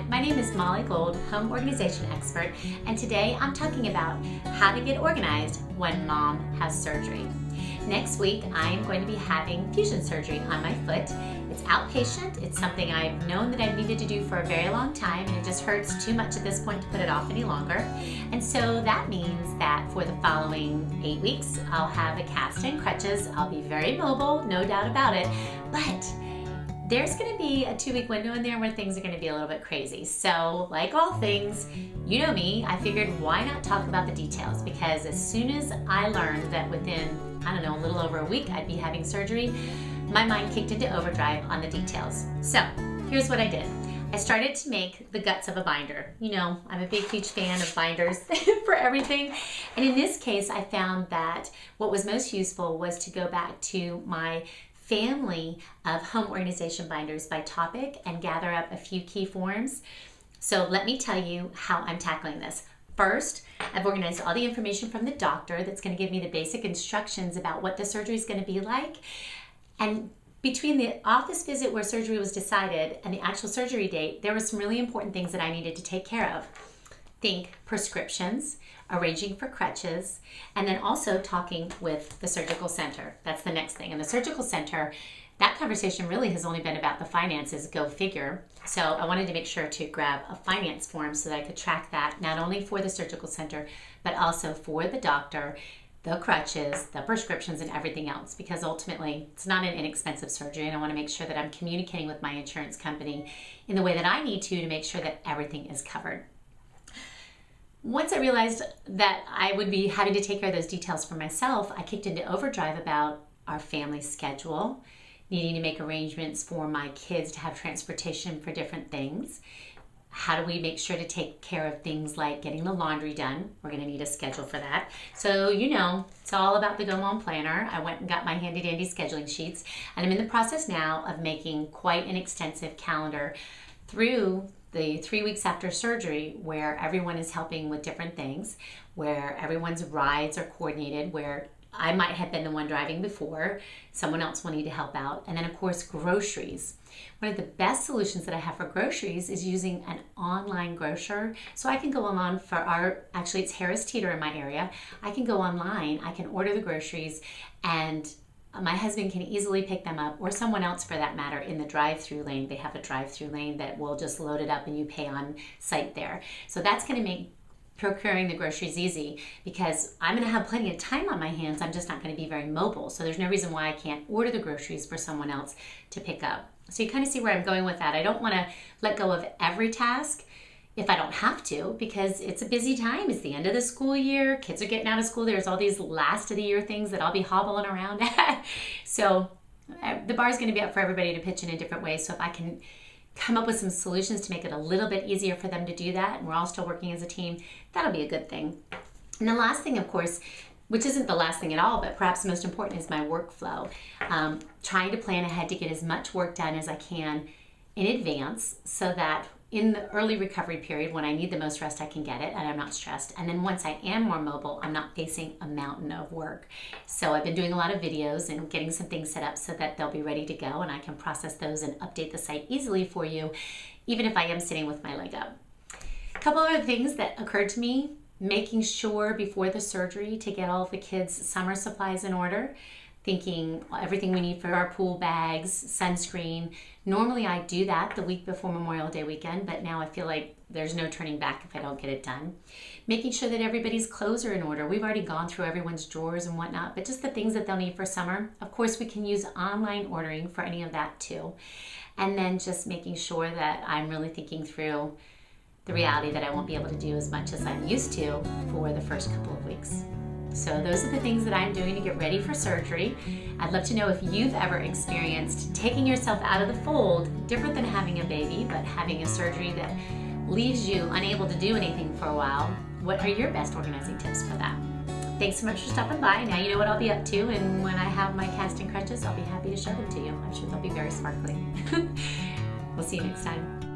my name is Molly Gold, home organization expert, and today I'm talking about how to get organized when mom has surgery. Next week, I am going to be having fusion surgery on my foot. It's outpatient. It's something I've known that I've needed to do for a very long time, and it just hurts too much at this point to put it off any longer. And so that means that for the following 8 weeks, I'll have a cast and crutches. I'll be very mobile, no doubt about it, but there's going to be a 2-week window in there where things are going to be a little bit crazy. So like all things, you know me, I figured why not talk about the details, because as soon as I learned that within, I don't know, a little over a week I'd be having surgery, my mind kicked into overdrive on the details. So here's what I did. I started to make the guts of a binder. You know, I'm a big, huge fan of binders for everything. And in this case, I found that what was most useful was to go back to my family of home organization binders by topic and gather up a few key forms. So let me tell you how I'm tackling this. First, I've organized all the information from the doctor that's going to give me the basic instructions about what the surgery is going to be like. And between the office visit where surgery was decided and the actual surgery date, there were some really important things that I needed to take care of. Think prescriptions, arranging for crutches, and then also talking with the surgical center. That's the next thing. And the surgical center, that conversation really has only been about the finances, go figure. So I wanted to make sure to grab a finance form so that I could track that not only for the surgical center, but also for the doctor, the crutches, the prescriptions, and everything else, because ultimately it's not an inexpensive surgery, and I want to make sure that I'm communicating with my insurance company in the way that I need to make sure that everything is covered. Once I realized that I would be having to take care of those details for myself, I kicked into overdrive about our family schedule, needing to make arrangements for my kids to have transportation for different things. How do we make sure to take care of things like getting the laundry done? We're going to need a schedule for that. So, you know, it's all about the Go Mom Planner. I went and got my handy dandy scheduling sheets, and I'm in the process now of making quite an extensive calendar through the 3 weeks after surgery, where everyone is helping with different things, where everyone's rides are coordinated, where I might have been the one driving before, someone else will need to help out. And then of course, groceries. One of the best solutions that I have for groceries is using an online grocer. So I can go online for actually it's Harris Teeter in my area. I can go online, I can order the groceries, and my husband can easily pick them up, or someone else for that matter, in the drive-through lane. They have a drive-through lane that will just load it up and you pay on site there. So that's going to make procuring the groceries easy, because I'm going to have plenty of time on my hands. I'm just not going to be very mobile. So there's no reason why I can't order the groceries for someone else to pick up. So you kind of see where I'm going with that. I don't want to let go of every task if I don't have to, because it's a busy time. It's the end of the school year. Kids are getting out of school. There's all these last of the year things that I'll be hobbling around at. So the bar is going to be up for everybody to pitch in different ways. So if I can come up with some solutions to make it a little bit easier for them to do that, and we're all still working as a team, that'll be a good thing. And the last thing, of course, which isn't the last thing at all, but perhaps the most important, is my workflow. Trying to plan ahead to get as much work done as I can in advance, so that in the early recovery period, when I need the most rest, I can get it and I'm not stressed. And then once I am more mobile, I'm not facing a mountain of work. So I've been doing a lot of videos and getting some things set up so that they'll be ready to go, and I can process those and update the site easily for you, even if I am sitting with my leg up. A couple other things that occurred to me: making sure before the surgery to get all of the kids' summer supplies in order, thinking everything we need for our pool bags, sunscreen. Normally I do that the week before Memorial Day weekend, but now I feel like there's no turning back if I don't get it done. Making sure that everybody's clothes are in order. We've already gone through everyone's drawers and whatnot, but just the things that they'll need for summer. Of course, we can use online ordering for any of that too. And then just making sure that I'm really thinking through the reality that I won't be able to do as much as I'm used to for the first couple of weeks. So those are the things that I'm doing to get ready for surgery. I'd love to know if you've ever experienced taking yourself out of the fold, different than having a baby, but having a surgery that leaves you unable to do anything for a while. What are your best organizing tips for that? Thanks so much for stopping by. Now you know what I'll be up to, and when I have my cast and crutches, I'll be happy to show them to you. I'm sure they'll be very sparkly. We'll see you next time.